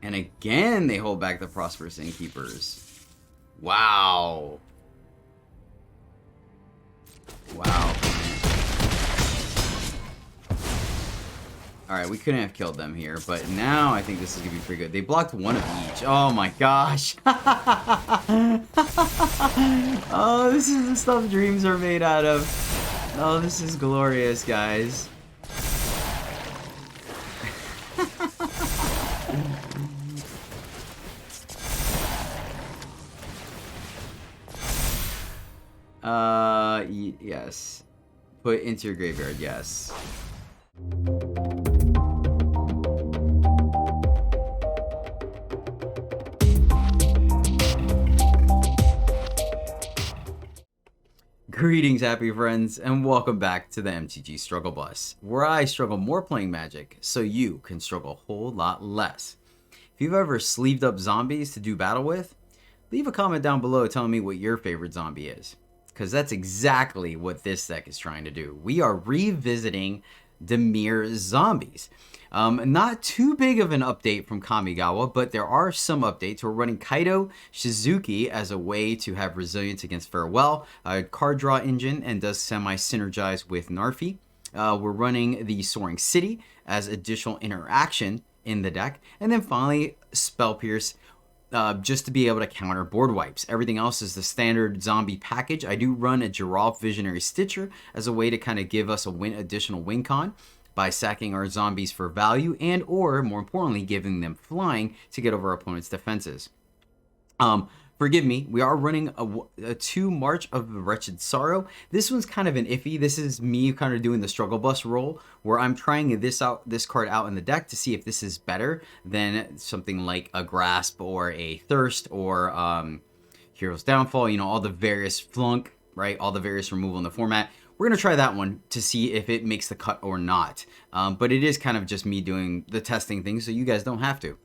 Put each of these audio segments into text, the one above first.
And again, they hold back the Prosperous Innkeepers. Wow. Wow. Alright, we couldn't have killed them here, but now I think this is going to be pretty good. They blocked one of each. Oh my gosh. Oh, this is the stuff dreams are made out of. Oh, this is glorious, guys. Yes. Put into your graveyard, yes. Greetings, happy friends, and welcome back to the MTG Struggle Bus, where I struggle more playing Magic, so you can struggle a whole lot less. If you've ever sleeved up zombies to do battle with, leave a comment down below telling me what your favorite zombie is, because that's exactly what this deck is trying to do. We are revisiting Dimir Zombies. Not too big of an update from Kamigawa, but there are some updates. We're running Kaito Shizuki as a way to have resilience against Farewell, a card draw engine, and does semi-synergize with Narfi. We're running the Soaring City as additional interaction in the deck. And then finally, Spell Pierce, just to be able to counter board wipes. Everything else is the standard zombie package. I do run a Geralf Visionary Stitcher as a way to kind of give us a additional win con by sacking our zombies for value and or, more importantly, giving them flying to get over our opponent's defenses. Forgive me, we are running a 2 March of the Wretched Sorrow. This one's kind of an iffy. This is me kind of doing the Struggle Bus roll, where I'm trying this card out in the deck to see if this is better than something like a Grasp or a Thirst or Hero's Downfall, you know, all the various flunk, right? All the various removal in the format. We're going to try that one to see if it makes the cut or not. But it is kind of just me doing the testing thing, so you guys don't have to.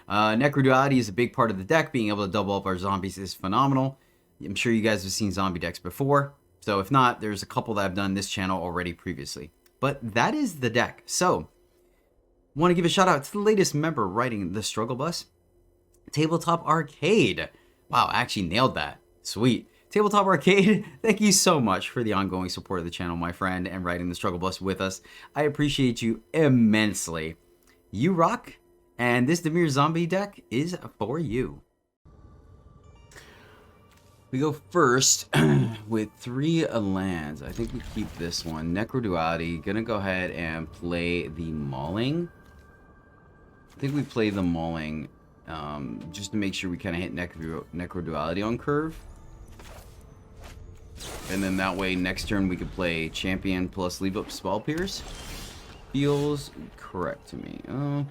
Necroduality is a big part of the deck. Being able to double up our zombies is phenomenal. I'm sure you guys have seen zombie decks before. So if not, there's a couple that I've done this channel already previously. But that is the deck. So, want to give a shout out to the latest member writing the Struggle Bus, Tabletop Arcade. Wow, I actually nailed that. Sweet. Tabletop Arcade, thank you so much for the ongoing support of the channel, my friend, and writing the Struggle Bus with us. I appreciate you immensely. You rock, and this Dimir Zombie deck is for you. We go first with 3 lands. I think we keep this one. Necroduality, gonna go ahead and play the Mauling. I think we play the Mauling just to make sure we kind of hit Necroduality on curve. And then that way, next turn we could play Champion plus leave up Spell Pierce. Feels correct to me. I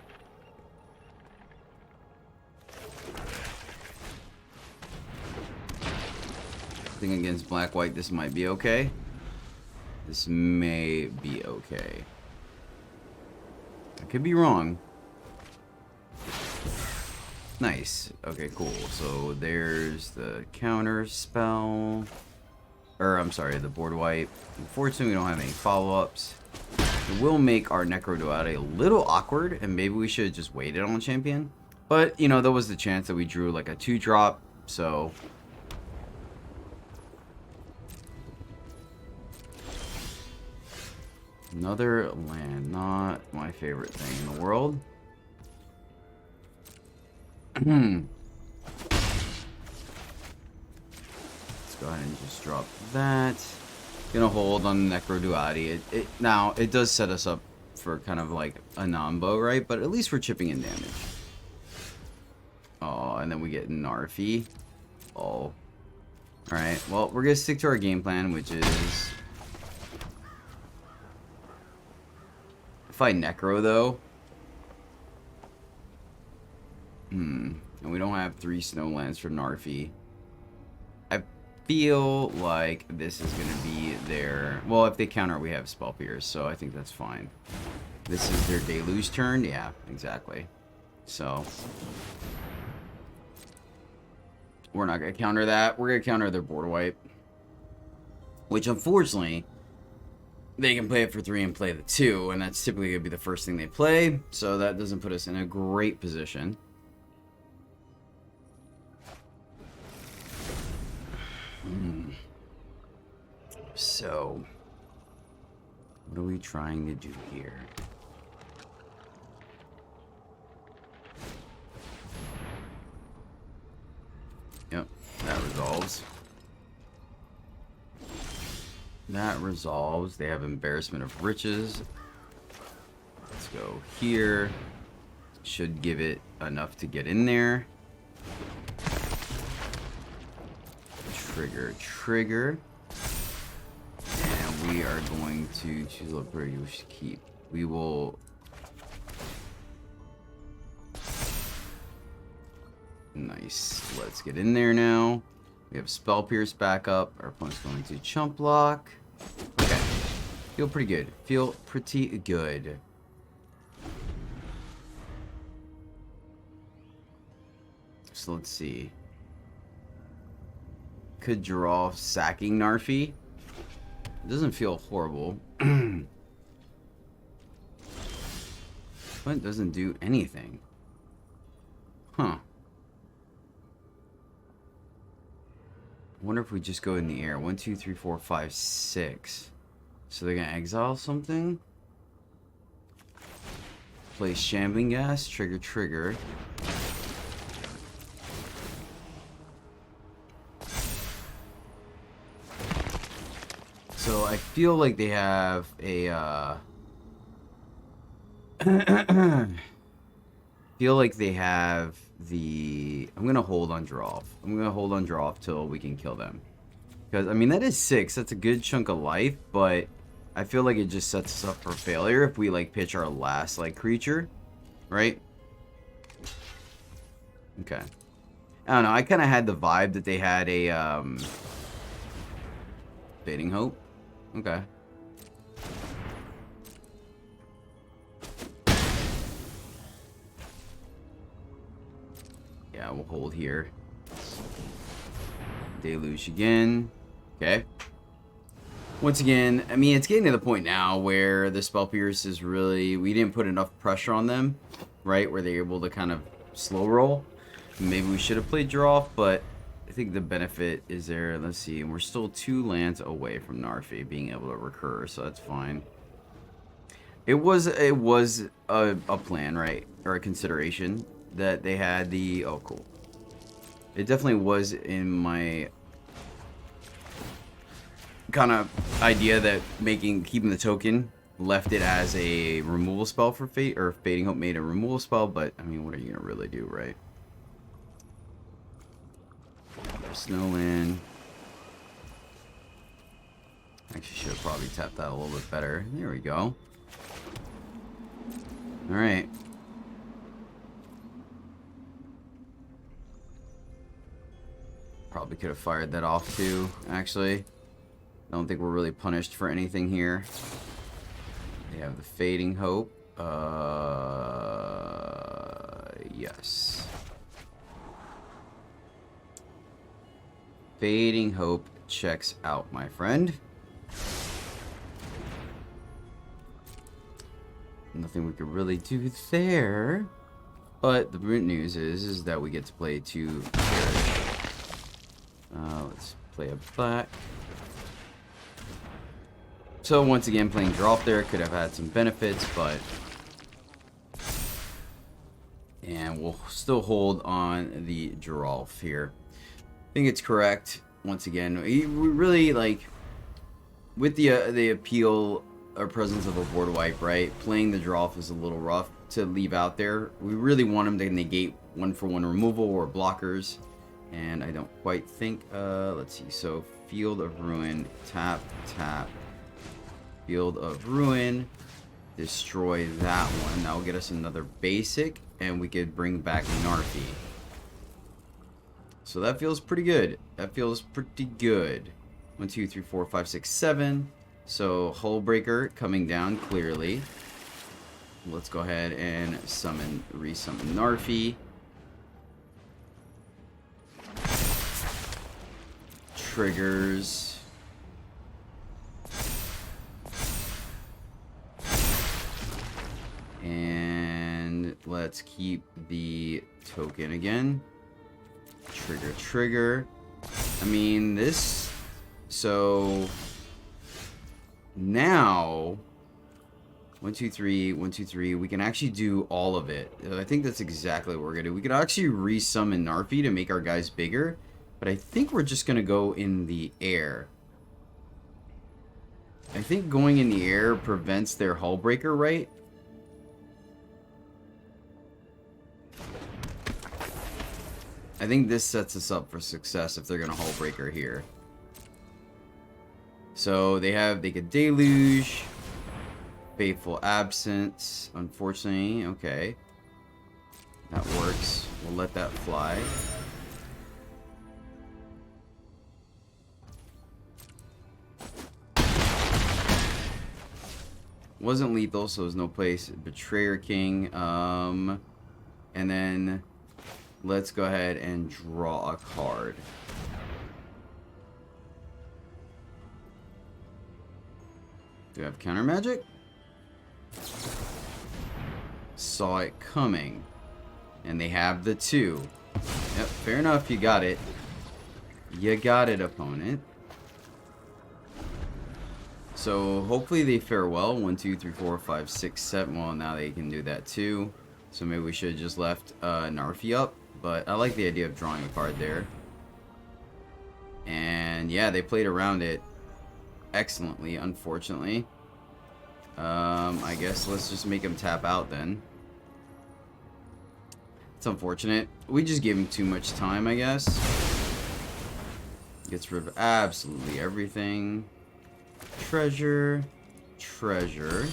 think against black-white, this might be okay. This may be okay. I could be wrong. Nice. Okay, cool. So there's the counter spell. Or, I'm sorry, the board wipe. Unfortunately, we don't have any follow-ups. It will make our Necroduality a little awkward, and maybe we should have just waited on Champion. But, you know, there was the chance that we drew like a 2-drop, so... Another land, not my favorite thing in the world. Go ahead and just drop that. Gonna hold on Necroduality. Now it does set us up for kind of like a non-bow, right? But at least we're chipping in damage. Oh, and then we get Narfi. Oh. Alright, well, we're gonna stick to our game plan, which is... If I Necro, though... And we don't have 3 Snowlands for Narfi. I feel like this is gonna be their... Well, if they counter, we have Spell Pierce, so I think that's fine. This is their Deluge turn? Yeah, exactly. So... We're not gonna counter that. We're gonna counter their board wipe. Which, unfortunately, they can play it for 3 and play the 2, and that's typically gonna be the first thing they play, so that doesn't put us in a great position. So, what are we trying to do here? Yep, that resolves. That resolves. They have Embarrassment of Riches. Let's go here. Should give it enough to get in there. Trigger. And we are going to choose what bird you wish to keep. We will... Nice. Let's get in there now. We have Spell Pierce back up. Our opponent's going to Chump Block. Okay. Feel pretty good. Feel pretty good. So let's see. Could Geralf sacking Narfi. It doesn't feel horrible. But it doesn't do anything. Huh. I wonder if we just go in the air. 1, 2, 3, 4, 5, 6. So they're gonna exile something. Play Shambling Ghast. Trigger. So I feel like they have a feel like they have the... I'm gonna hold on Geralf. I'm gonna hold on Geralf till we can kill them. Because I mean that is 6. That's a good chunk of life, but I feel like it just sets us up for failure if we like pitch our last like creature, right? Okay. I don't know. I kind of had the vibe that they had a Fading Hope. Okay. Yeah, we'll hold here. Deluge again. Okay. Once again, I mean, it's getting to the point now where the Spell Pierce is really... We didn't put enough pressure on them, right? Where they're able to kind of slow roll. Maybe we should have played Geralf, but I think the benefit is there. Let's see. And we're still 2 lands away from Narfi being able to recur, so that's fine. It was a plan, right? Or a consideration that they had the... Oh, cool. It definitely was in my kind of idea that keeping the token left it as a removal spell for Fate, or Fading Hope made a removal spell, but I mean, what are you gonna really do, right? Snowland. Actually, should have probably tapped that a little bit better. There we go. All right. Probably could have fired that off too, actually. I don't think we're really punished for anything here. They have the Fading Hope. Yes. Fading Hope checks out, my friend. Nothing we could really do there. But the good news is that we get to play 2 carrots. Let's play a black. So once again, playing Geralf there could have had some benefits, but... And we'll still hold on the Geralf here. I think it's correct. Once again, we really like with the appeal or presence of a board wipe, right? Playing the Geralf is a little rough to leave out there. We really want him to negate 1-for-1 removal or blockers, and I don't quite think. Let's see. So Field of Ruin, tap. Field of Ruin, destroy that one. That will get us another basic, and we could bring back Narfi. So that feels pretty good. That feels pretty good. 1, 2, 3, 4, 5, 6, 7. So Hullbreaker coming down clearly. Let's go ahead and resummon Narfi. Triggers. And let's keep the token again. Trigger. I mean, this... So... Now, 1, 2, 3, 1, 2, 3. We can actually do all of it. I think that's exactly what we're gonna do. We could actually resummon Narfi to make our guys bigger, but I think we're just gonna go in the air. I think going in the air prevents their hull breaker, right? I think this sets us up for success if they're gonna hull breaker here. So they could deluge, Faithful Absence, unfortunately. Okay, that works. We'll let that fly. Wasn't lethal, so there's no place. Betrayer King. And then let's go ahead and draw a card. Do we have counter magic? Saw it coming. And they have the 2. Yep, fair enough, you got it. You got it, opponent. So hopefully they fare well. 1, 2, 3, 4, 5, 6, 7. Well, now they can do that too. So maybe we should have just left Narfi up. But I like the idea of drawing a card there. And yeah, they played around it excellently, unfortunately. I guess let's just make him tap out then. It's unfortunate. We just gave him too much time, I guess. Gets rid of absolutely everything. Treasure. Treasure.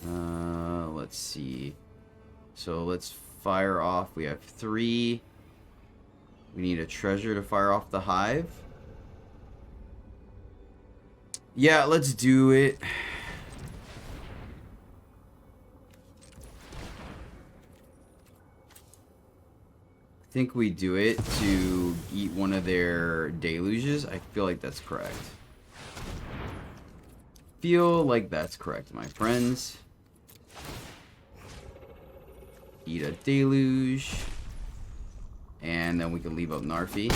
Let's see. So let's fire off. We have 3. We need a treasure to fire off the Hive. Yeah, let's do it. I think we do it to eat one of their deluges. I feel like that's correct. Feel like that's correct, my friends. Eat a deluge. And then we can leave up Narfi.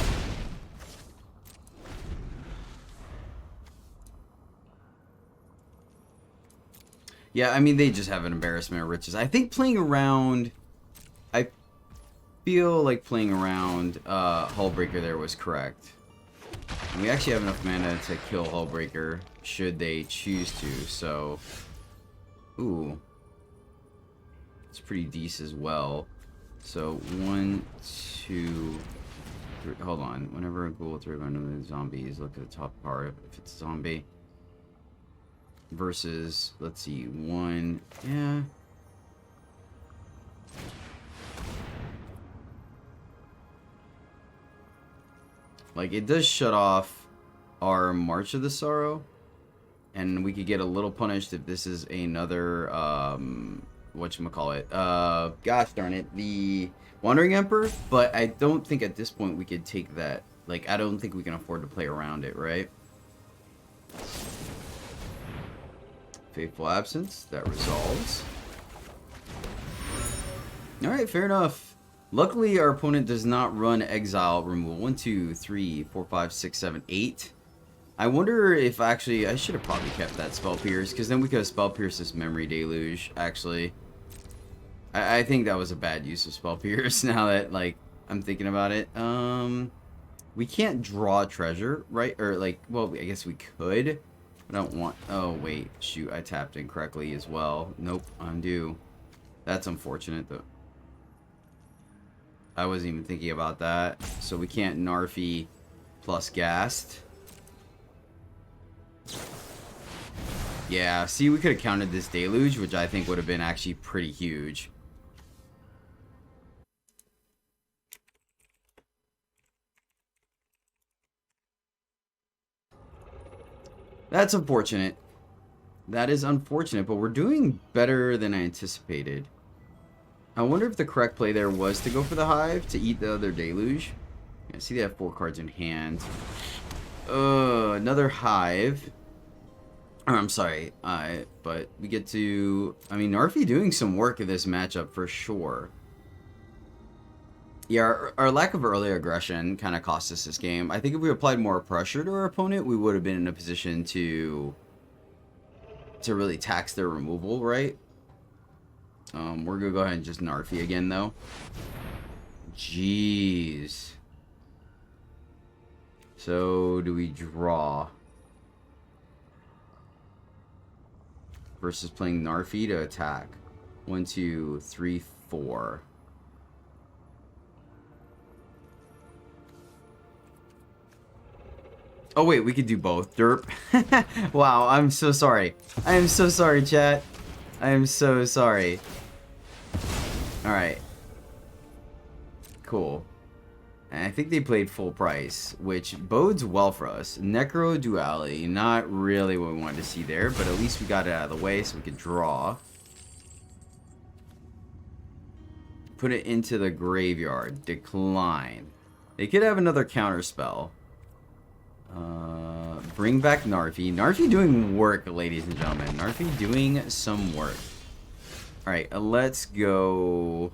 Yeah, I mean, they just have an embarrassment of riches. I think playing around... I feel like playing around Hullbreaker there was correct. And we actually have enough mana to kill Hullbreaker should they choose to, so... Ooh. It's pretty decent as well. So, 1, 2... 3, hold on. Whenever a ghoul through one of the zombies, look at the top part if it's a zombie. Versus, let's see, 1... Yeah... Like, it does shut off our March of the Sorrow. And we could get a little punished if this is another, whatchamacallit. Gosh darn it, the Wandering Emperor. But I don't think at this point we could take that. Like, I don't think we can afford to play around it, right? Faithful Absence, that resolves. Alright, fair enough. Luckily, our opponent does not run exile removal. 1, 2, 3, 4, 5, 6, 7, 8. I wonder if actually I should have probably kept that Spell Pierce, because then we could have Spell Pierce this Memory Deluge. Actually, I think that was a bad use of Spell Pierce. Now that like I'm thinking about it, we can't draw treasure, right? Or like, well, I guess we could. I don't want. Oh wait, shoot! I tapped incorrectly as well. Nope, undo. That's unfortunate though. I wasn't even thinking about that. So we can't Narfi plus Ghast. Yeah, see, we could have counted this Deluge, which I think would have been actually pretty huge. That's unfortunate. That is unfortunate, but we're doing better than I anticipated. I wonder if the correct play there was to go for the Hive to eat the other Deluge. Yeah, see, they have 4 cards in hand. Another Hive. Or, I'm sorry, but we get to... I mean, Narfi doing some work in this matchup for sure. Yeah, our lack of early aggression kind of cost us this game. I think if we applied more pressure to our opponent, we would have been in a position to to really tax their removal, right? We're gonna go ahead and just Narfi again, though. Jeez. So, do we draw? Versus playing Narfi to attack. 1, 2, 3, 4. Oh wait, we could do both. Derp. Wow, I'm so sorry. I am so sorry, chat. I am so sorry. Alright. Cool. And I think they played full price, which bodes well for us. Necroduality, not really what we wanted to see there, but at least we got it out of the way so we could draw. Put it into the graveyard. Decline. They could have another counter spell. Bring back Narfi. Narfi doing work, ladies and gentlemen. Narfi doing some work. Alright, let's go...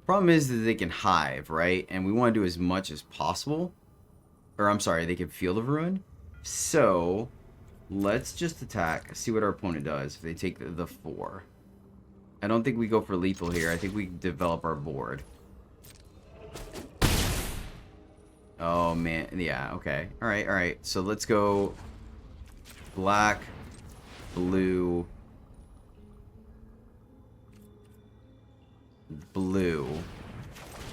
Problem is that they can Hive, right? And we want to do as much as possible. Or, I'm sorry, they can Field of Ruin. So, let's just attack. See what our opponent does if they take the 4. I don't think we go for lethal here. I think we develop our board. Oh, man. Yeah, okay. Alright, alright. So, let's go black, blue, blue,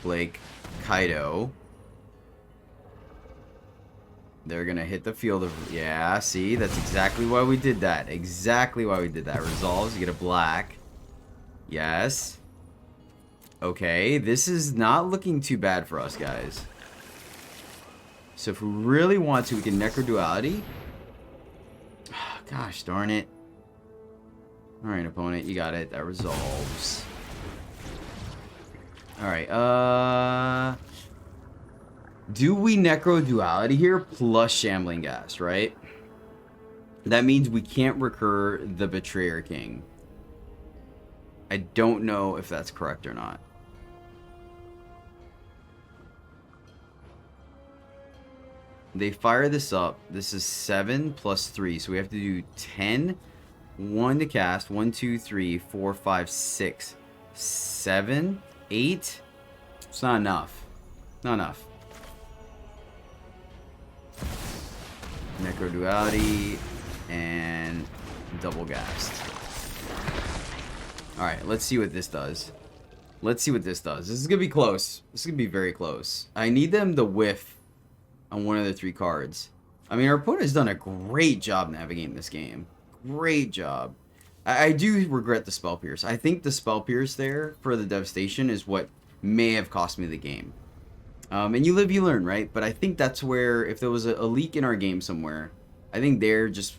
Blake, Kaito. They're gonna hit the field of... Yeah, see? That's exactly why we did that. Exactly why we did that. Resolves, you get a black. Yes. Okay, this is not looking too bad for us, guys. So if we really want to, we can Necroduality. Oh, gosh darn it. Alright, opponent, you got it. That resolves. Alright, do we Necroduality here plus Shambling Ghast, right? That means we can't recur the Betrayer King. I don't know if that's correct or not. They fire this up. This is 7 plus 3, so we have to do 10. 1 to cast. 1, 2, 3, 4, 5, 6, 7, 8. It's not enough. Not enough. Necroduality and double Ghast. Alright, let's see what this does. Let's see what this does. This is going to be close. This is going to be very close. I need them to whiff on one of the 3 cards. I mean, our opponent has done a great job navigating this game. Great job. I do regret the Spell Pierce. I think the Spell Pierce there for the Devastation is what may have cost me the game. And you live, you learn, right? But I think that's where, if there was a leak in our game somewhere, I think they're just...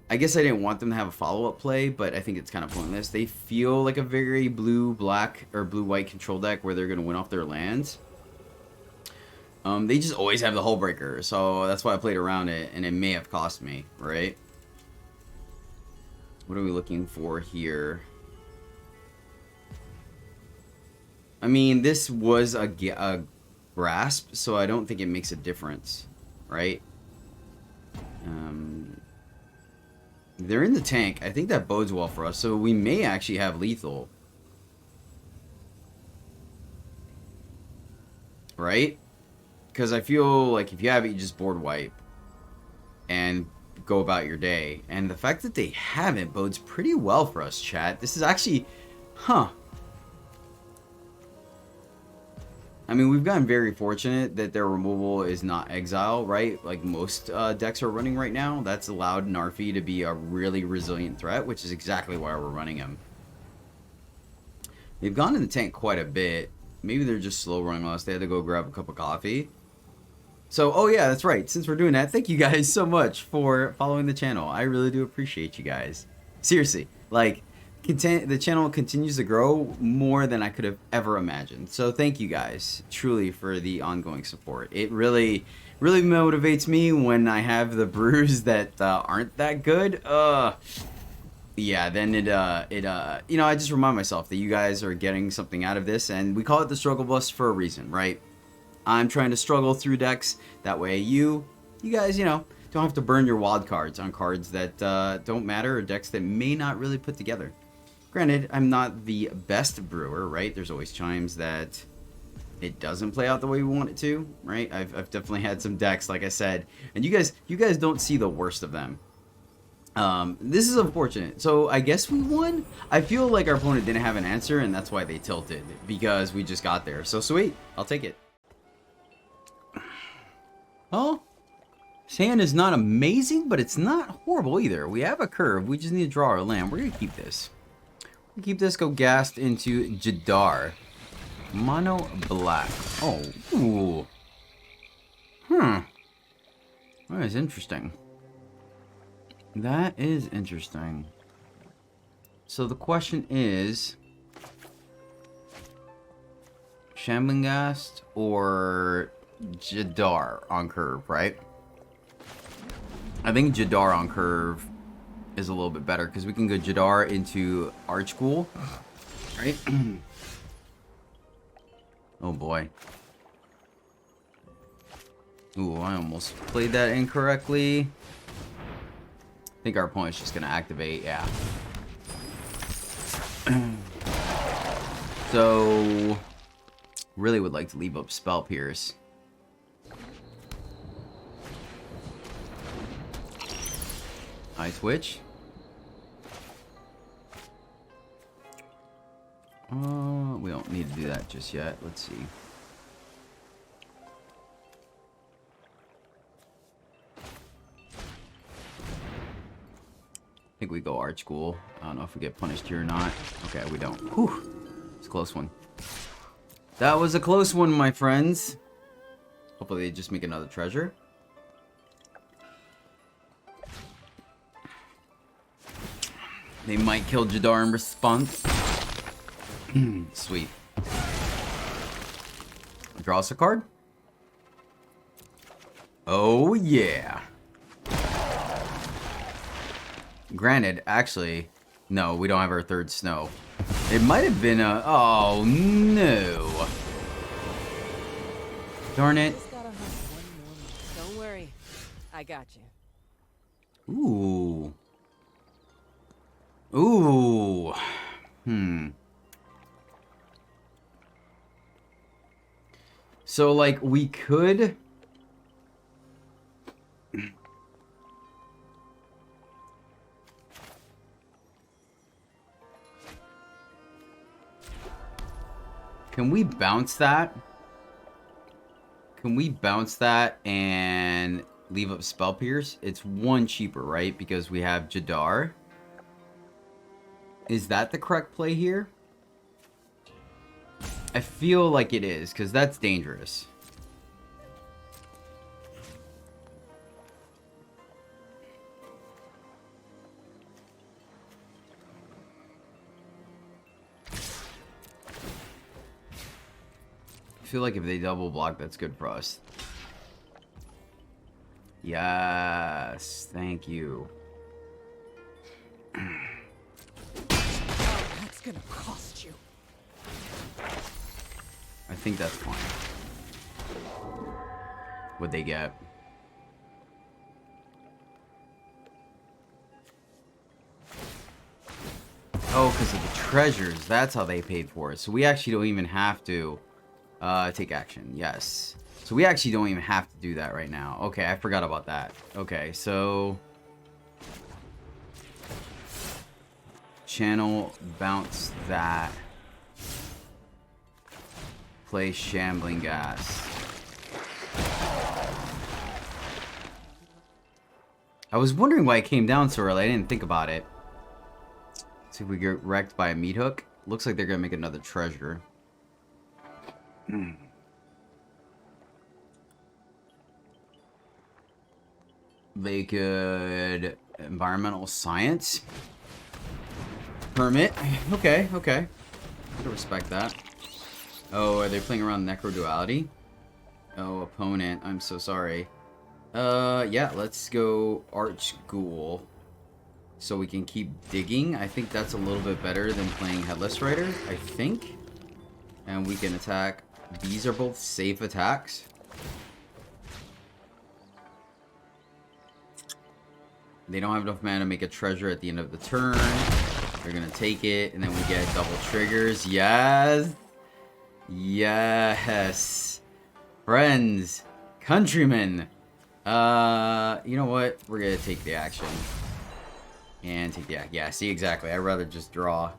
I guess I didn't want them to have a follow-up play, but I think it's kind of pointless. They feel like a very blue-black or blue-white control deck where they're going to win off their lands. They just always have the Hullbreaker, so that's why I played around it, and it may have cost me, right? What are we looking for here? I mean, this was a grasp, so I don't think it makes a difference, right? They're in the tank. I think that bodes well for us, so we may actually have lethal. Right? Because I feel like if you have it, you just board wipe and go about your day. And the fact that they haven't bodes pretty well for us, chat. This is actually... Huh. I mean, we've gotten very fortunate that their removal is not exile, right? Like most decks are running right now. That's allowed Narfi to be a really resilient threat, which is exactly why we're running him. They've gone in the tank quite a bit. Maybe they're just slow running us. They had to go grab a cup of coffee. So, oh yeah, that's right. Since we're doing that, thank you guys so much for following the channel. I really do appreciate you guys. Seriously, like... The channel continues to grow more than I could have ever imagined. So thank you guys, truly, for the ongoing support. It really motivates me when I have the brews that aren't that good. Yeah, then you know, I just remind myself that you guys are getting something out of this, and we call it the Struggle Bus for a reason, right? I'm trying to struggle through decks. That way you guys, you know, don't have to burn your wild cards on cards that don't matter or decks that may not really put together. Granted, I'm not the best brewer, right? There's always times that it doesn't play out the way we want it to, right? I've definitely had some decks, like I said, and you guys don't see the worst of them. This is unfortunate. So I guess we won. I feel like our opponent didn't have an answer, and that's why they tilted, because we just got there. So sweet, I'll take it. Oh, sand is not amazing, but it's not horrible either. We have a curve. We just need to draw our land. We're gonna keep this. We'll keep this. Go Ghast into Jadar. Mono black. Oh, ooh. That is interesting. That is interesting. So the question is, Shambling Ghast or Jadar on curve, right? I think Jadar on curve is a little bit better because we can go Jadar into Archghoul, right? Oh boy. Ooh, I almost played that incorrectly. I think our opponent's just gonna activate, yeah. So, really would like to leave up Spell Pierce. Eye Twitch. We don't need to do that just yet. Let's see. I think we go Archghoul. I don't know if we get punished here or not. Okay, we don't. Whew. It's a close one. That was a close one, my friends. Hopefully they just make another treasure. They might kill Jadar in response. Sweet. Draw us a card. Oh, yeah. Granted, actually, no, we don't have our third snow. It might have been a... Oh, no. Darn it. Don't worry. I got you. Ooh. Ooh. So, like, we could... Can we bounce that? Can we bounce that and leave up Spell Pierce? It's one cheaper, right? Because we have Jadar. Is that the correct play here? I feel like it is, because that's dangerous. I feel like if they double block, that's good for us. Yes, thank you. That's gonna cost you. I think that's fine. What'd they get? Oh, because of the treasures. That's how they paid for it. So we actually don't even have to take action. Yes. So we actually don't even have to do that right now. Okay, I forgot about that. Okay, so... Channel, bounce that. Play Shambling Ghast. I was wondering why it came down so early. I didn't think about it. See if we get wrecked by a meat hook. Looks like they're gonna make another treasure. They could environmental science permit. Okay, okay. I can respect that. Oh, are they playing around Necroduality? Oh, opponent. I'm so sorry. Yeah, let's go Archghoul. So we can keep digging. I think that's a little bit better than playing Headless Rider, I think. And we can attack. These are both safe attacks. They don't have enough mana to make a treasure at the end of the turn. They're going to take it, and then we get double triggers. Yes! Yes! Friends! Countrymen! You know what? We're going to take the action. And take the action. Yeah, see, exactly. I'd rather just draw.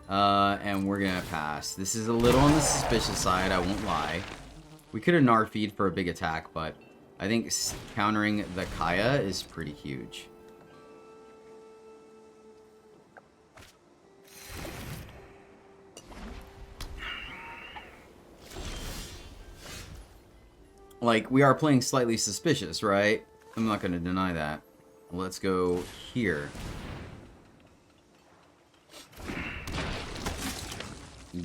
And we're going to pass. This is a little on the suspicious side, I won't lie. We could have Narfi'd for a big attack, but I think countering the Kaya is pretty huge. Like, we are playing slightly suspicious, right? I'm not going to deny that. Let's go here.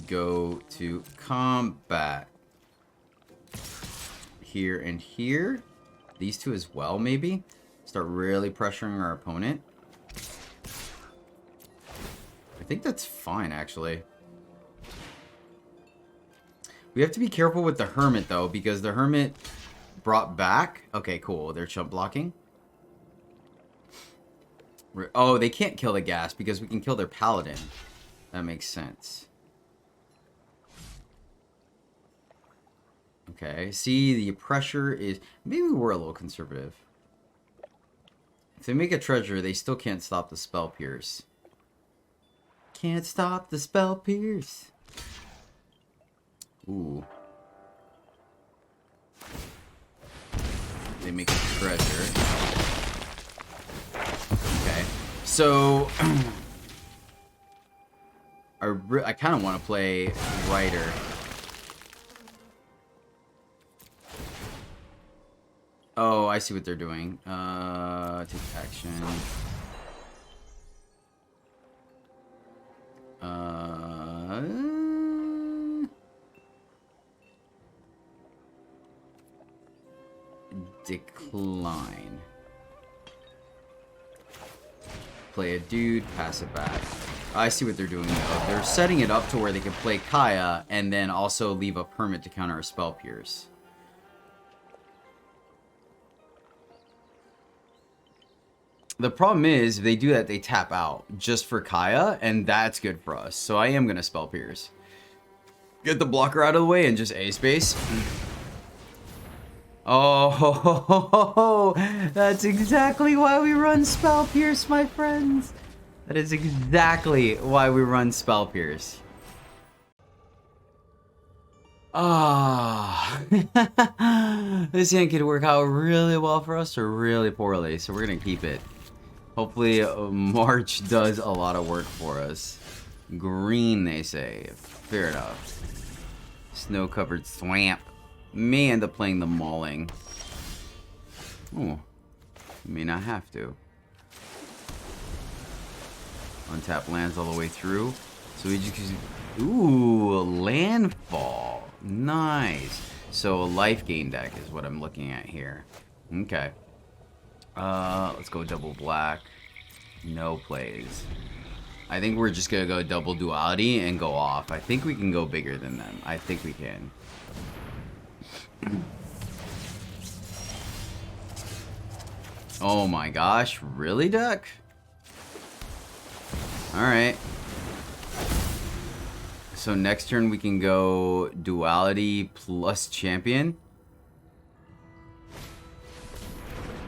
Go to combat. Here and here. These two as well, maybe. Start really pressuring our opponent. I think that's fine, actually. We have to be careful with the Hermit, though, because the Hermit brought back... Okay, cool. They're chump blocking. Oh, they can't kill the Ghast because we can kill their Paladin. That makes sense. Okay, see, the pressure is... Maybe we're a little conservative. If they make a treasure, they still can't stop the Spell Pierce. Can't stop the Spell Pierce. Ooh. They make a treasure. Okay. So... I kind of want to play Rider. Oh, I see what they're doing. Take action. Decline. Play a dude, pass it back. I see what they're doing though. They're setting it up to where they can play Kaya and then also leave a permit to counter a Spell Pierce. The problem is, if they do that, they tap out just for Kaya, and that's good for us. So I am going to Spell Pierce. Get the blocker out of the way and just A-space. Oh, that's exactly why we run Spell Pierce, my friends. That is exactly why we run Spell Pierce. Ah, this hand could work out really well for us or really poorly, so we're going to keep it. Hopefully, March does a lot of work for us. Green, they say. Fair enough. Snow-covered swamp. May end up playing the Mauling. Oh, may not have to. Untap lands all the way through. So we just... Ooh, landfall. Nice. So a life gain deck is what I'm looking at here. Okay. Let's go double black. No plays. I think we're just gonna go double duality and go off. I think we can go bigger than them. I think we can. Oh my gosh, really, deck? Alright. So next turn we can go duality plus champion.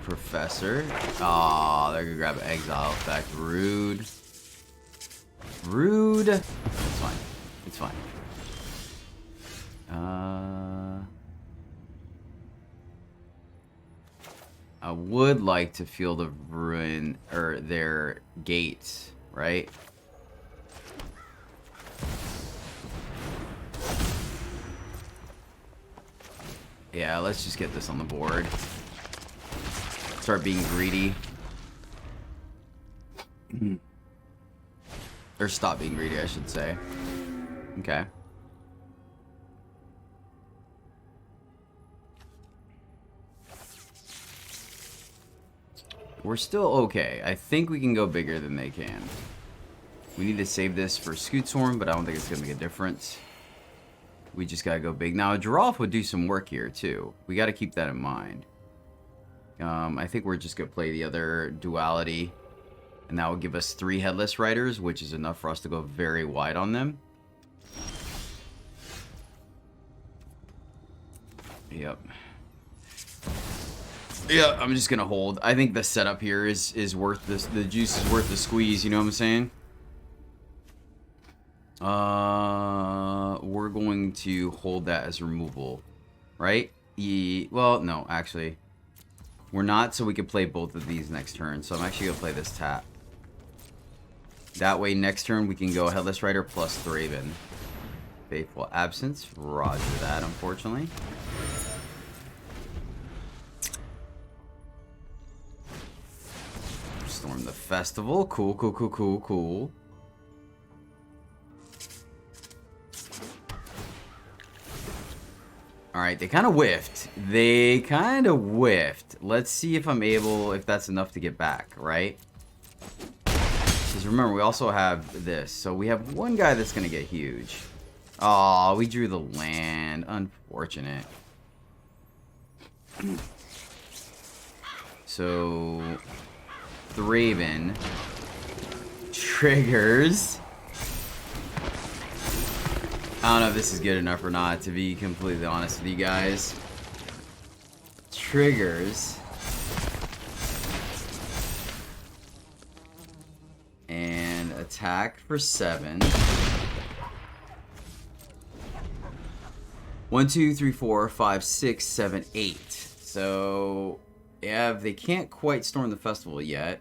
Professor. Aw, they're gonna grab exile effect. Rude. Rude. It's fine. It's fine. I would like to feel the ruin or their gates, right? Yeah, let's just get this on the board. Start being greedy. Or stop being greedy, I should say. Okay. We're still okay. I think we can go bigger than they can. We need to save this for Scootstorm, but I don't think it's going to make a difference. We just got to go big. Now, Geralf would do some work here, too. We got to keep that in mind. I think we're just going to play the other duality. And that will give us 3 Headless Riders, which is enough for us to go very wide on them. Yep. Yeah, I'm just going to hold. I think the setup here is worth this. The juice is worth the squeeze, you know what I'm saying? We're going to hold that as removal, right? Well, no, actually. We're not, so we can play both of these next turn. So I'm actually going to play this tap. That way, next turn, we can go Headless Rider plus Thraben. Faithful Absence. Roger that, unfortunately. Storm the Festival. Cool, cool, cool, cool, cool. Alright, they kind of whiffed. They kind of whiffed. Let's see if I'm able, if that's enough to get back, right? Because remember, we also have this. So we have one guy that's going to get huge. Aw, we drew the land. Unfortunate. So, Thraben triggers. I don't know if this is good enough or not, to be completely honest with you guys. Triggers. And attack for 7. 1, 2, 3, 4, 5, 6, 7, 8. So, yeah, they can't quite storm the festival yet.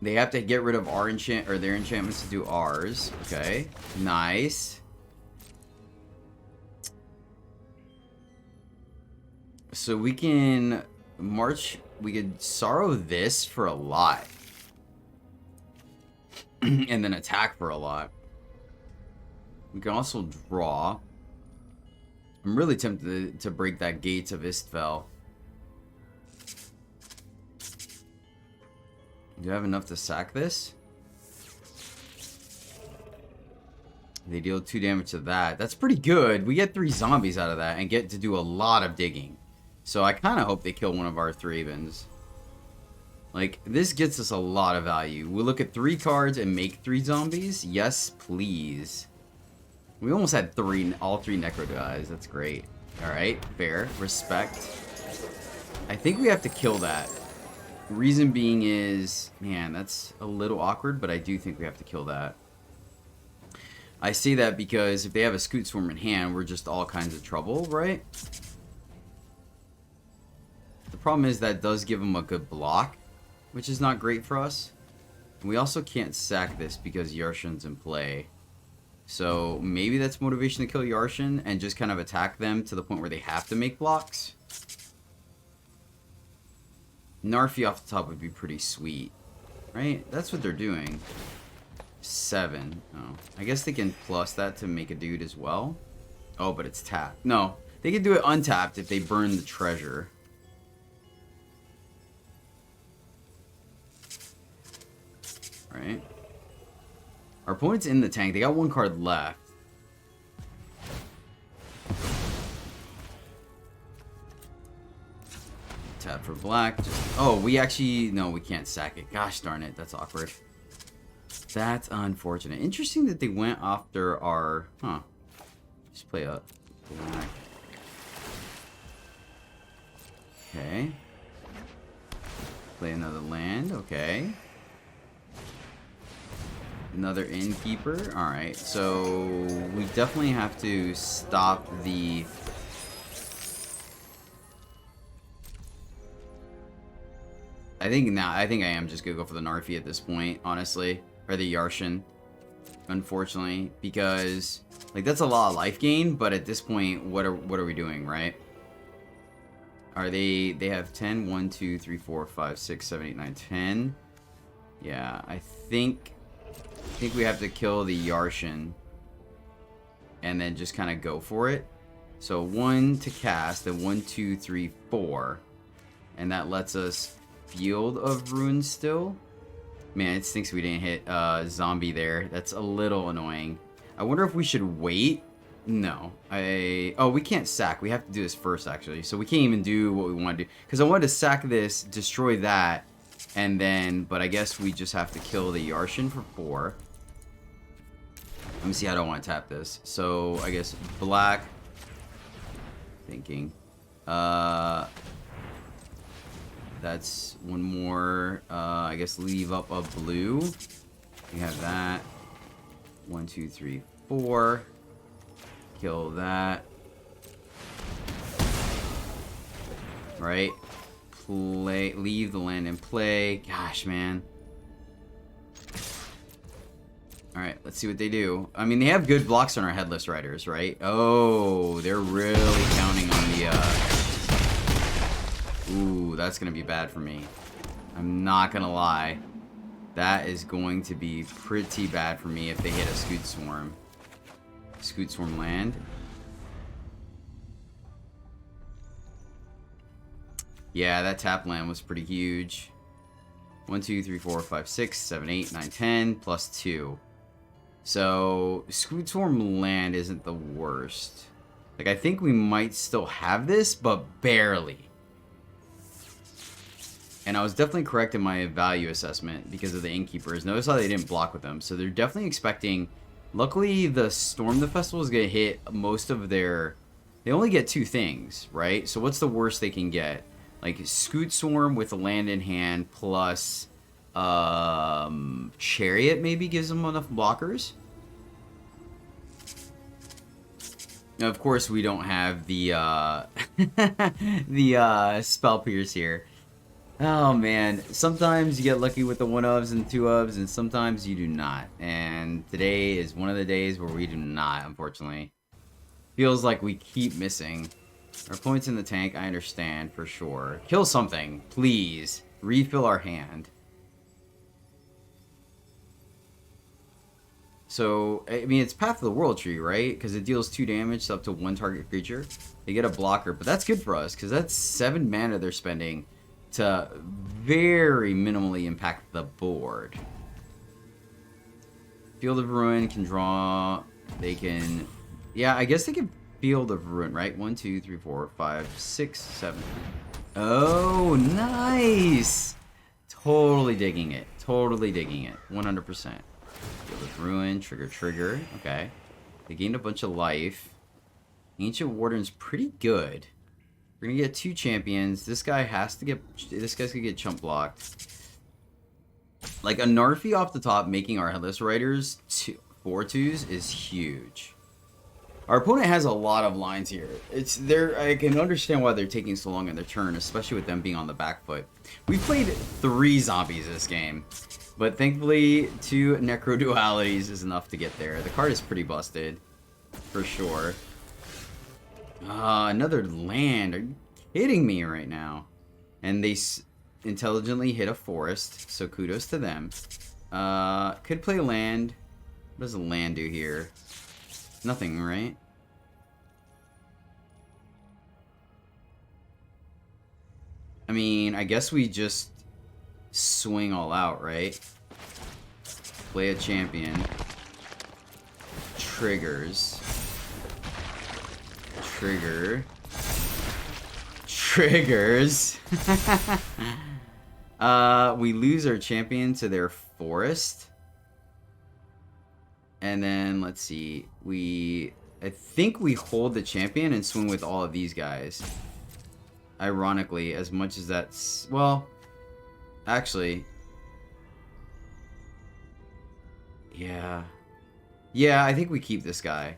They have to get rid of our their enchantments to do ours. Okay, nice. So we can march. We could sorrow this for a lot, and then attack for a lot. We can also draw. I'm really tempted to break that Gates of Istvel. Do I have enough to sack this? They deal 2 damage to that. That's pretty good. We get 3 zombies out of that and get to do a lot of digging. So I kind of hope they kill one of our Thravens. Like, this gets us a lot of value. We'll look at 3 cards and make 3 zombies. Yes, please. We almost had all 3 Necro guys. That's great. Alright, fair. Respect. I think we have to kill that. Reason being is, man, that's a little awkward, but I do think we have to kill that. I say that because if they have a Scoot Swarm in hand, we're just all kinds of trouble, right? The problem is that does give them a good block, which is not great for us. We also can't sack this because Yarshan's in play. So maybe that's motivation to kill Yarshan and just kind of attack them to the point where they have to make blocks. Narfi off the top would be pretty sweet, right? That's what they're doing. 7. Oh, I guess they can plus that to make a dude as well. Oh, but it's tapped. No, they can do it untapped if they burn the treasure. Right? Our opponent's in the tank. They got 1 card left. Tap for black. Oh, we actually... No, we can't sack it. Gosh darn it. That's awkward. That's unfortunate. Interesting that they went after our... Huh. Just play a black. Okay. Play another land. Okay. Another innkeeper. Alright. So, we definitely have to stop the... I think I am just gonna go for the Narfi at this point, honestly. Or the Yarshan. Unfortunately. Because, like, that's a lot of life gain, but at this point, what are we doing, right? Are they have 10? 1, 2, 3, 4, 5, 6, 7, 8, 9, 10. Yeah, I think we have to kill the Yarshan. And then just kind of go for it. So 1 to cast, and 1, 2, 3, 4. And that lets us Field of Ruin still. Man, it stinks we didn't hit zombie there. That's a little annoying. I wonder if we should wait No. Oh, we can't sack. We have to do this first, actually. So we can't even do what we want to do. Because I wanted to sack this, destroy that, and then... But I guess we just have to kill the Yarshin for 4. Let me see how I don't want to tap this. So, I guess black... Thinking. That's one more. I guess leave up a blue. We have that. 1, 2, 3, 4. Kill that. Right. Play. Leave the land in play. Gosh, man. Alright, let's see what they do. I mean, they have good blocks on our Headless Riders, right? Oh, they're really counting on the, Ooh, that's gonna be bad for me. I'm not gonna lie. That is going to be pretty bad for me if they hit a Scoot Swarm. Scoot Swarm land. Yeah, that tap land was pretty huge. 1, 2, 3, 4, 5, 6, 7, 8, 9, 10, plus 2. So, Scoot Swarm land isn't the worst. Like, I think we might still have this, but barely. And I was definitely correct in my value assessment because of the Innkeepers. Notice how they didn't block with them. So they're definitely expecting... Luckily, the Storm the Festival is going to hit most of their... They only get 2 things, right? So what's the worst they can get? Like, Scoot Swarm with a land in hand plus... Chariot maybe gives them enough blockers. Now, of course, we don't have the, the, Spell Pierce here. Oh man, sometimes you get lucky with the 1-ofs and 2-ofs, and sometimes you do not. And today is one of the days where we do not, unfortunately. Feels like we keep missing. Our points in the tank, I understand, for sure. Kill something, please. Refill our hand. So, I mean, it's Path of the World Tree, right? Because it deals 2 damage to up to 1 target creature. They get a blocker, but that's good for us, because that's 7 mana they're spending to very minimally impact the board. Field of Ruin can draw... They can... Yeah, I guess they can Field of Ruin, right? 1, 2, 3, 4, 5, 6, 7. Oh, nice! Totally digging it. Totally digging it. 100%. Field of Ruin, trigger. Okay. They gained a bunch of life. Ancient Warden's pretty good. We're gonna get 2 champions. This guy has to get... This guy's gonna get chump blocked. Like, a Narfi off the top making our Headless Riders 4/2s is huge. Our opponent has a lot of lines here. I can understand why they're taking so long in their turn, especially with them being on the back foot. We've played 3 zombies this game. But thankfully, 2 Necrodualities is enough to get there. The card is pretty busted. For sure. Another land. Are you kidding me right now? And they intelligently hit a forest, so kudos to them. Could play land. What does a land do here? Nothing, right? I mean, I guess we just swing all out, right? Play a champion. Triggers. Triggers. We lose our champion to their forest. And then, let's see. I think we hold the champion and swing with all of these guys. Ironically, as much as that's... Well, actually... Yeah. Yeah, I think we keep this guy.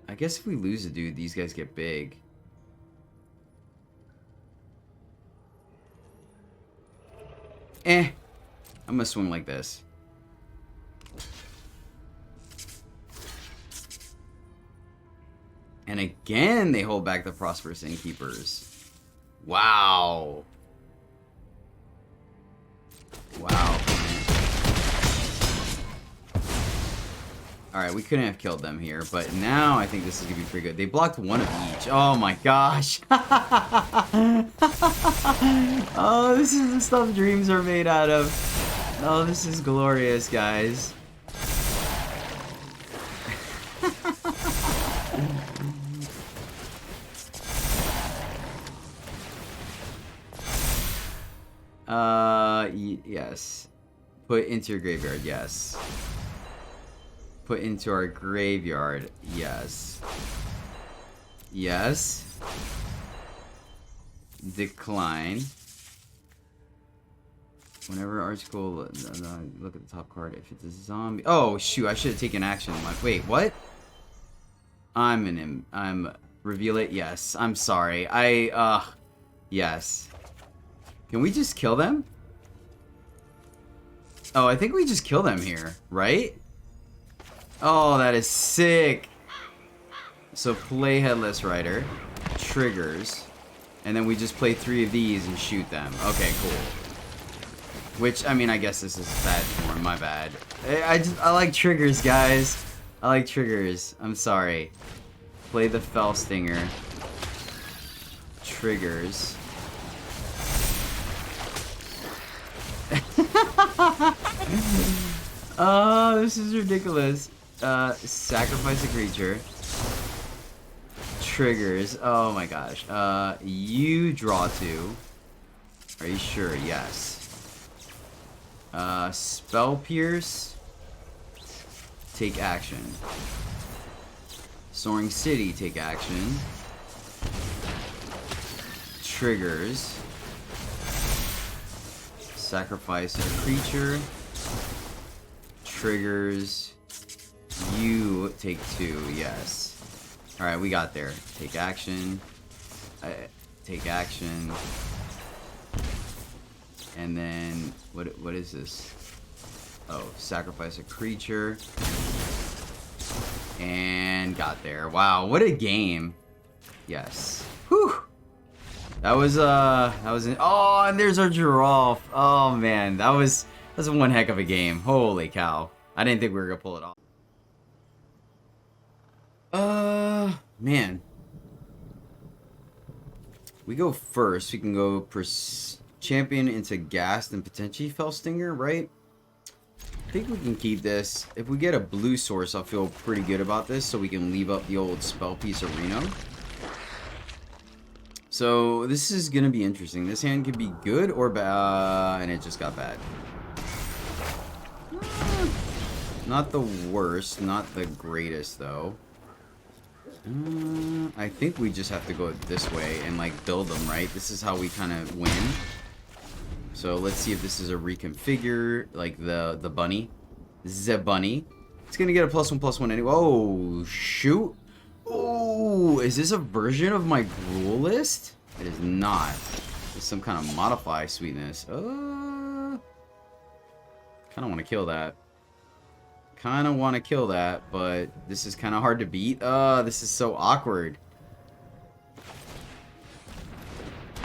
I guess if we lose a dude, these guys get big. I'm gonna swing like this. And again, they hold back the Prosperous Innkeepers. Wow. Wow. Alright, we couldn't have killed them here, but now I think this is going to be pretty good. They blocked 1 of each. Oh my gosh. Oh, this is the stuff dreams are made out of. Oh, this is glorious, guys. Yes. Put into your graveyard, yes. Put into our graveyard, yes. Yes. Decline. Whenever article, look at the top card. If it's a zombie, oh shoot! I should have taken action. Wait, what? I'm reveal it. Yes, I'm sorry. Yes. Can we just kill them? Oh, I think we just kill them here, right? Oh, that is sick. So play Headless Rider, triggers, and then we just play 3 of these and shoot them. Okay, cool. Which, I mean, I guess this is bad form, my bad. I like triggers, guys. I like triggers. I'm sorry. Play the Fell Stinger. Triggers. Oh, this is ridiculous. Sacrifice a creature. Triggers. Oh my gosh. You draw 2. Are you sure? Yes. Spell Pierce. Take action. Soaring City, take action. Triggers. Sacrifice a creature. Triggers. You take 2, yes. Alright, we got there. Take action. Take action. And then, what is this? Oh, sacrifice a creature. And got there. Wow, what a game. Yes. Whew. That was oh, and there's our Geralf. Oh man, that was one heck of a game. Holy cow. I didn't think we were gonna pull it off. Man. We go first. We can go champion into Ghast and potentially Fellstinger, right? I think we can keep this. If we get a blue source, I'll feel pretty good about this, so we can leave up the old spell piece of Reno. So this is gonna be interesting. This hand could be good or bad, and it just got bad. Not the worst, not the greatest though. I think we just have to go this way and like build them, right? This is how we kind of win. So let's see if this is a reconfigure, like the bunny. The bunny. It's gonna get a +1/+1 anyway. Oh shoot! Oh, is this a version of my Gruul list? It is not. It's some kind of modify sweetness. Kind of want to kill that. Kind of want to kill that, but this is kind of hard to beat. This is so awkward.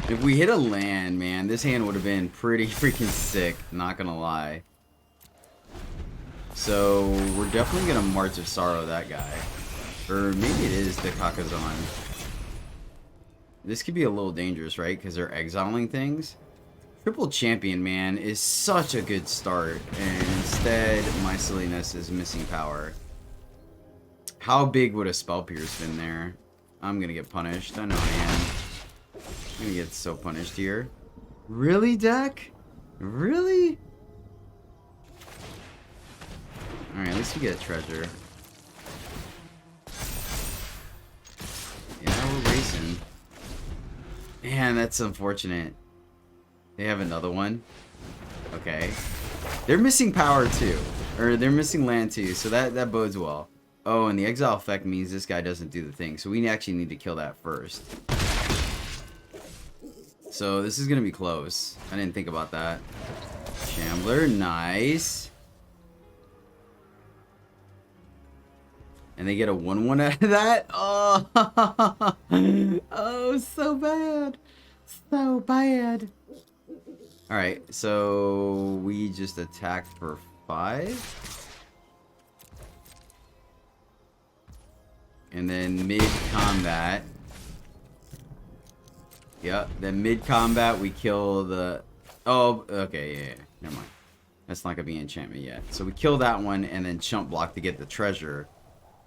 If we hit a land, man, this hand would have been pretty freaking sick, not gonna lie. So, we're definitely gonna March of Sorrow that guy. Or maybe it is the Kakazan. This could be a little dangerous, right? Because they're exiling things. Triple Champion, man, is such a good start. And instead, my silliness is missing power. How big would a Spell Pierce been there? I'm gonna get punished. I know I am. I'm gonna get so punished here. Really, deck? Really? Alright, at least we get a treasure. Yeah, we're racing. Man, that's unfortunate. They have another one. Okay. They're missing power too. Or they're missing land too, so that bodes well. Oh, and the exile effect means this guy doesn't do the thing, so we actually need to kill that first. So this is gonna be close. I didn't think about that. Shambler, nice. And they get a 1/1 out of that? Oh, oh, so bad. So bad. Alright, so we just attacked for 5. And then mid-combat. Yep, then mid-combat we kill the... Oh, okay, yeah, never mind. That's not gonna be an enchantment yet. So we kill that one and then chump block to get the treasure.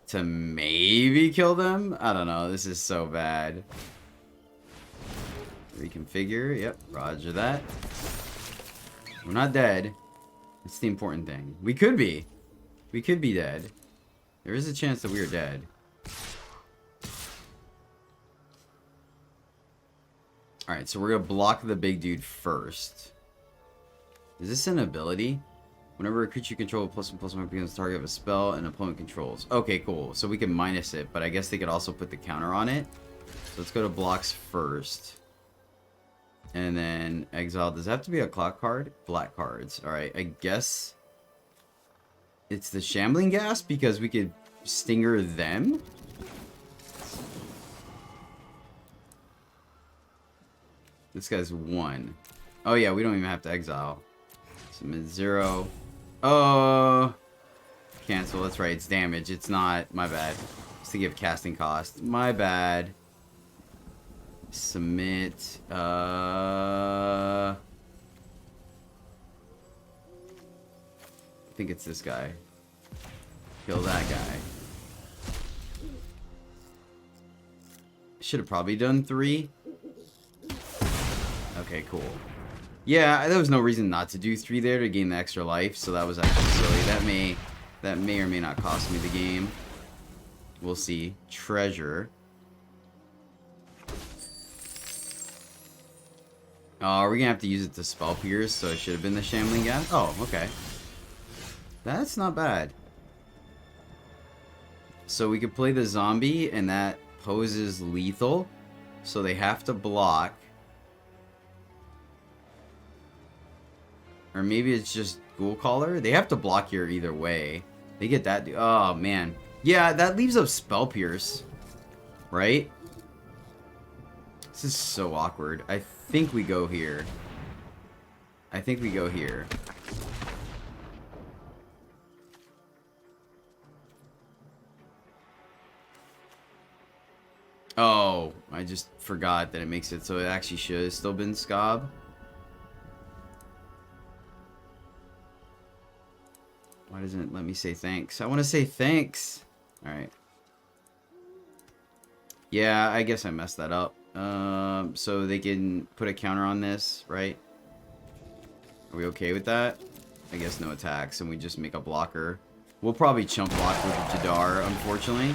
To maybe kill them? I don't know. This is so bad. Reconfigure. Yep. Roger that. We're not dead. That's the important thing. We could be. We could be dead. There is a chance that we are dead. Alright, so we're going to block the big dude first. Is this an ability? Whenever a creature you control +1/+1 becomes the target of a spell and opponent controls. Okay, cool. So we can minus it, but I guess they could also put the counter on it. So let's go to blocks first. And then exile. Does it have to be a clock card? Black cards. Alright, I guess it's the Shambling Ghast because we could stinger them. This guy's 1. Oh yeah, we don't even have to exile. Submit 0. Oh, cancel. That's right. It's damage. It's not. My bad. Just to give casting cost. My bad. Submit. I think it's this guy. Kill that guy. Should have probably done 3. Okay, cool. Yeah, there was no reason not to do 3 there to gain the extra life, so that was actually silly. That may or may not cost me the game. We'll see. Treasure. Oh, are we gonna have to use it to spell pierce? So it should have been the Shambling Ghast. Oh, okay. That's not bad. So we could play the zombie, and that poses lethal, so they have to block. Or maybe it's just Ghoulcaller. They have to block here either way. They get that. Oh, man. Yeah, that leaves up Spell Pierce. Right? This is so awkward. I think we go here. I think we go here. Oh, I just forgot that it makes it so it actually should have still been Skaab. Why doesn't it let me say thanks? I want to say thanks. Alright. Yeah, I guess I messed that up. So they can put a counter on this, right? Are we okay with that? I guess no attacks, and we just make a blocker. We'll probably chump block with Jadar, unfortunately.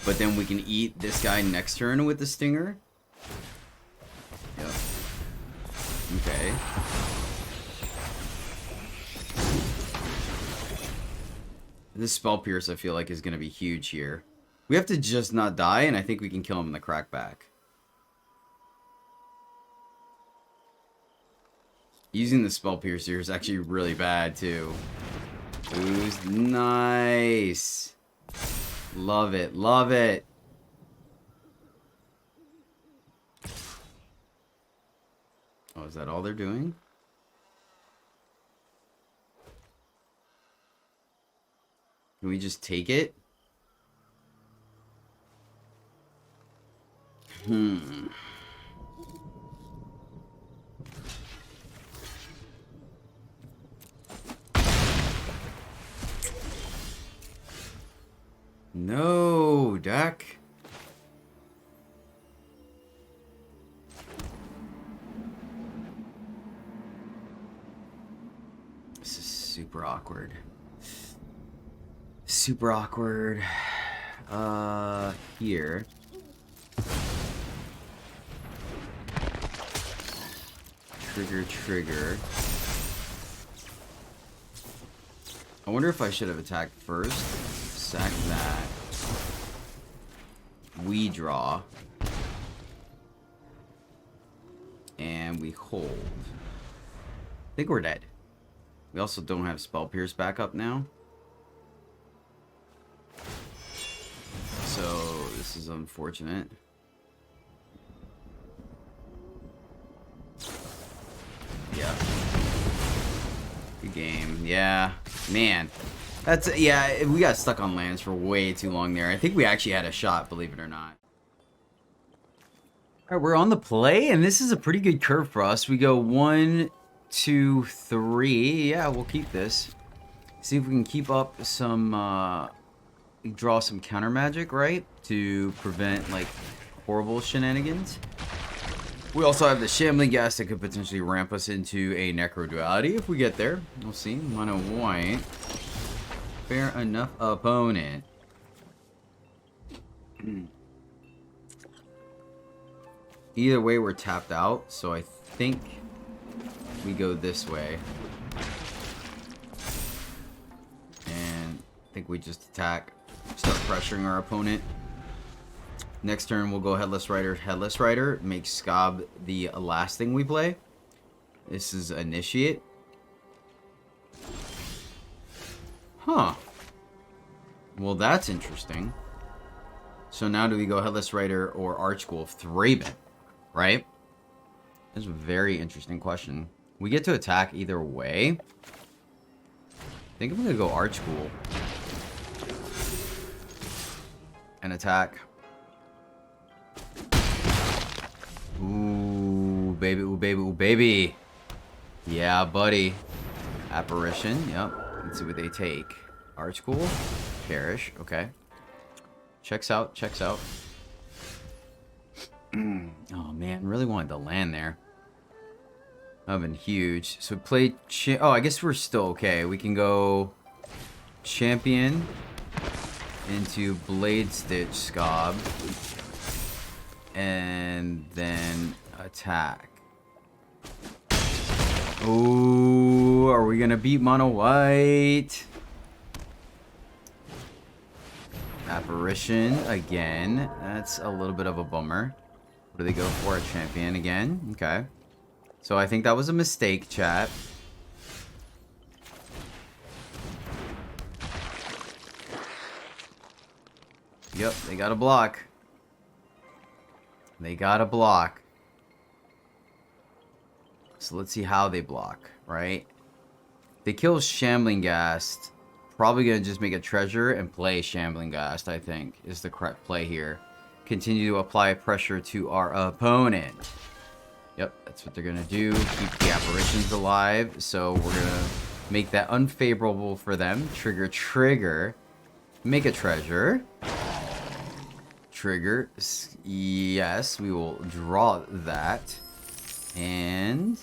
But then we can eat this guy next turn with the stinger. Yep. Okay. This Spell Pierce, I feel like, is going to be huge here. We have to just not die, and I think we can kill him in the crackback. Using the Spell Pierce here is actually really bad, too. Ooh, nice. Love it, love it. Oh, is that all they're doing? Can we just take it? No, Dak. This is super awkward. Super awkward. Here. Trigger. I wonder if I should have attacked first. Sack that. We draw. And we hold. I think we're dead. We also don't have Spell Pierce back up now. So, this is unfortunate. Yeah. Good game. Yeah. Man. That's, yeah, we got stuck on lands for way too long there. I think we actually had a shot, believe it or not. Alright, we're on the play, and this is a pretty good curve for us. We go 1, 2, 3. Yeah, we'll keep this. See if we can keep up some, draw some counter magic, right? To prevent, like, horrible shenanigans. We also have the Shambling Ghast that could potentially ramp us into a Necroduality if we get there. We'll see. Mono white. Fair enough opponent. Either way, we're tapped out, so I think we go this way. And I think we just attack, start pressuring our opponent. Next turn, we'll go Headless Rider. Headless Rider makes Skaab the last thing we play. This is Initiate. Huh. Well, that's interesting. So now do we go Headless Rider or Archgolf Thraben? Right? That's a very interesting question. We get to attack either way. I think I'm going to go Archghoul. And attack. Ooh, baby, ooh, baby, ooh, baby. Yeah, buddy. Apparition, yep. Let's see what they take. Archghoul. Perish, okay. Checks out, checks out. Oh, man, really wanted to land there. That would have been huge. So play... Oh, I guess we're still okay. We can go... Champion... into Bladestitched Skaab. And then attack. Ooh, are we gonna beat mono white? Apparition again. That's a little bit of a bummer. What do they go for? A champion again? Okay. So I think that was a mistake, chat. Yep, they got a block. They got a block. So let's see how they block, right? They kill Shambling Ghast. Probably gonna just make a treasure and play Shambling Ghast, I think, is the correct play here. Continue to apply pressure to our opponent. Yep, that's what they're gonna do. Keep the apparitions alive. So we're gonna make that unfavorable for them. Trigger, trigger. Make a treasure. Trigger. Yes, we will draw that. And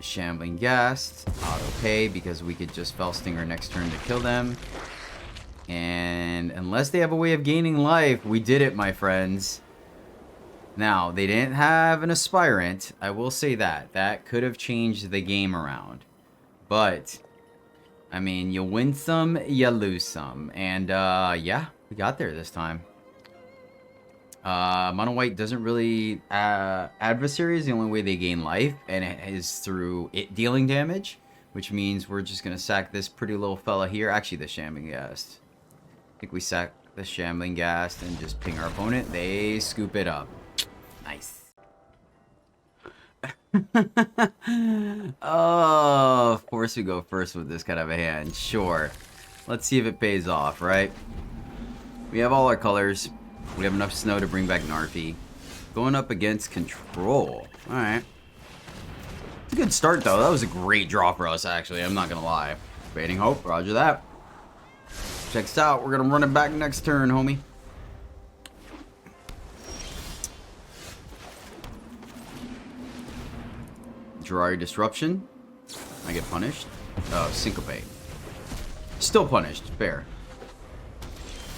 Shambling Ghast. Auto pay because we could just Fell Stinger next turn to kill them. And unless they have a way of gaining life, we did it, my friends. Now, they didn't have an Aspirant. I will say that. That could have changed the game around. But, I mean, you win some, you lose some. And, yeah, we got there this time. Mono White doesn't really... adversary is the only way they gain life, and it is through it dealing damage, which means we're just going to sack this pretty little fella here. Actually, the Shambling Ghast. I think we sack the Shambling Ghast and just ping our opponent. They scoop it up. Nice. Oh, of course we go first with this kind of a hand. Sure. Let's see if it pays off, right? We have all our colors. We have enough snow to bring back Narfi. Going up against control. Alright. It's a good start, though. That was a great draw for us, actually. I'm not going to lie. Fading Hope. Roger that. Checks out. We're going to run it back next turn, homie. Gerari Disruption. I get punished. Oh, Syncopate. Still punished. Fair.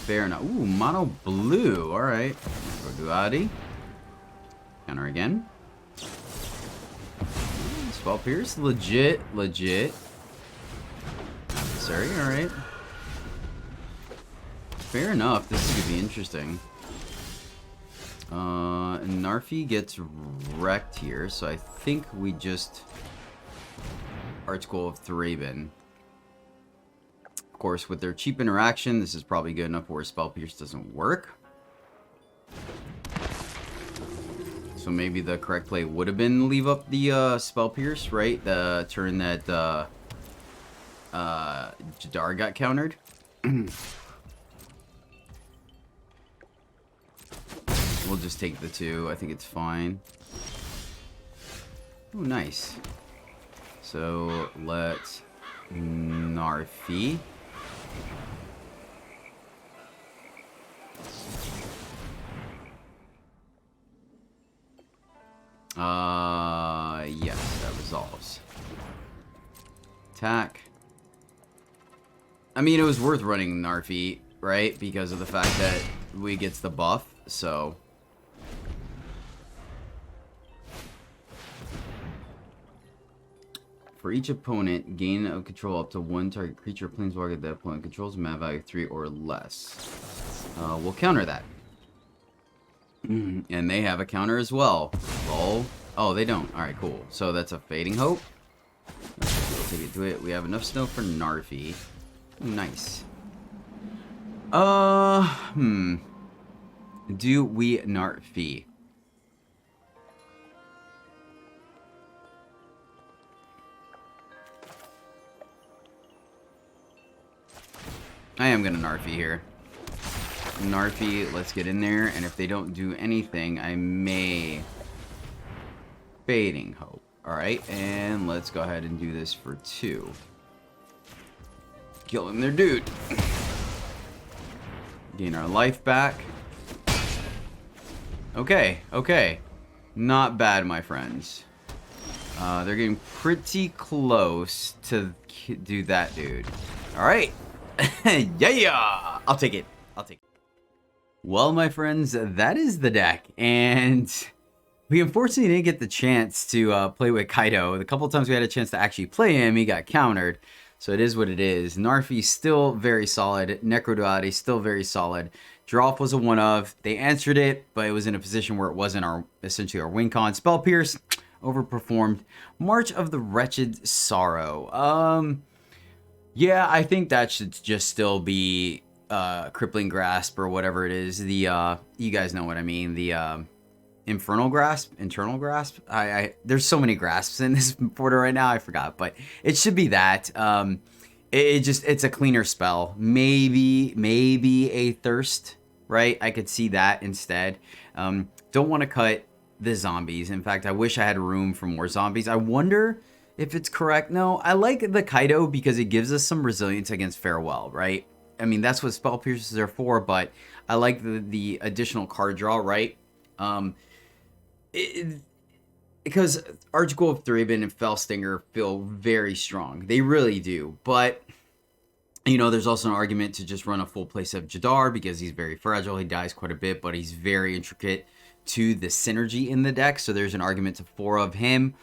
Fair enough. Ooh, mono blue. Alright. Necroduality. Counter again. Spell Pierce. Legit. Legit. Adversary. Alright. Fair enough. This is going to be interesting. Narfi gets wrecked here, so I think we just Archghoul of Thraben. Of course, with their cheap interaction, this is probably good enough where Spell Pierce doesn't work. So maybe the correct play would have been leave up the Spell Pierce, right? The turn that Jadar got countered. We'll just take the 2. I think it's fine. Oh, nice. So let's Narfi. Yes, that resolves. Attack. I mean, it was worth running Narfi, right? Because of the fact that we gets the buff, so. For each opponent, gain of control up to one target creature or planeswalker that opponent controls, mana value 3 or less. We'll counter that. And they have a counter as well. Roll. Oh, they don't. Alright, cool. So that's a Fading Hope. We'll take it to it. We have enough snow for Narfi. Nice. Do we Narfi? I am gonna Narfi here. Narfi, let's get in there, and if they don't do anything, I may Fading Hope. Alright, and let's go ahead and do this for 2. Killing their dude. Gain our life back. Okay, okay. Not bad, my friends. They're getting pretty close to do that, dude. Alright. Yeah! I'll take it. I'll take it. Well, my friends, that is the deck. And we unfortunately didn't get the chance to play with Kaito. The couple times we had a chance to actually play him, he got countered. So it is what it is. Narfi still very solid. Necroduality still very solid. Geralf was a one of. They answered it, but it was in a position where it wasn't essentially our win con. Spell Pierce overperformed. March of the Wretched Sorrow. Yeah, I think that should just still be Crippling Grasp or whatever it is. The you guys know what I mean. The Internal Grasp. There's so many grasps in this border right now, I forgot, but it should be that. It's a cleaner spell. Maybe a Thirst, right? I could see that instead. Don't want to cut the zombies. In fact, I wish I had room for more zombies. I wonder if it's correct. No, I like the Kaito because it gives us some resilience against Farewell, right? I mean, that's what Spell Pierces are for, but I like the additional card draw, right? Because Archghoul of Thraben and Fellstinger feel very strong. They really do. But, you know, there's also an argument to just run a full place of Jadar because he's very fragile. He dies quite a bit, but he's very intricate to the synergy in the deck. So there's an argument to 4 of him.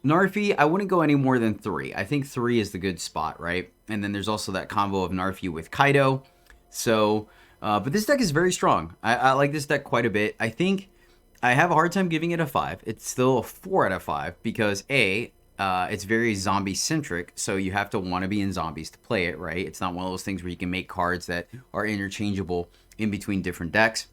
Narfi, I wouldn't go any more than 3. I think 3 is the good spot, right? And then there's also that combo of Narfi with Kaito. So, but this deck is very strong. I like this deck quite a bit. I think I have a hard time giving it a 5. It's still a 4 out of 5 because it's very zombie-centric, so you have to want to be in zombies to play it, right? It's not one of those things where you can make cards that are interchangeable in between different decks.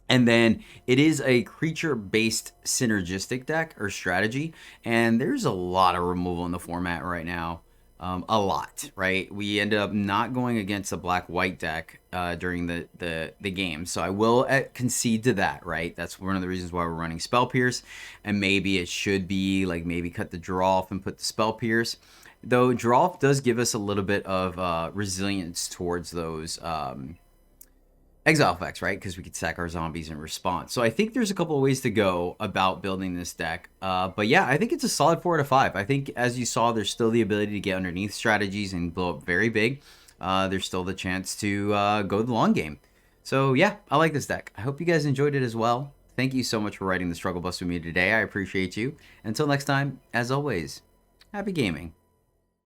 And then it is a creature-based synergistic deck or strategy, and there's a lot of removal in the format right now. A lot, right? We ended up not going against a black-white deck during the game, so I will concede to that, right? That's one of the reasons why we're running Spell Pierce, and maybe it should be like maybe cut the Geralf and put the Spell Pierce. Though Geralf does give us a little bit of resilience towards those exile effects, right? Because we could sack our zombies in response. So I think there's a couple of ways to go about building this deck. But yeah, I think it's a solid 4 out of 5. I think, as you saw, there's still the ability to get underneath strategies and blow up very big. There's still the chance to go the long game. So yeah, I like this deck. I hope you guys enjoyed it as well. Thank you so much for writing the Struggle Bus with me today. I appreciate you. Until next time, as always, happy gaming.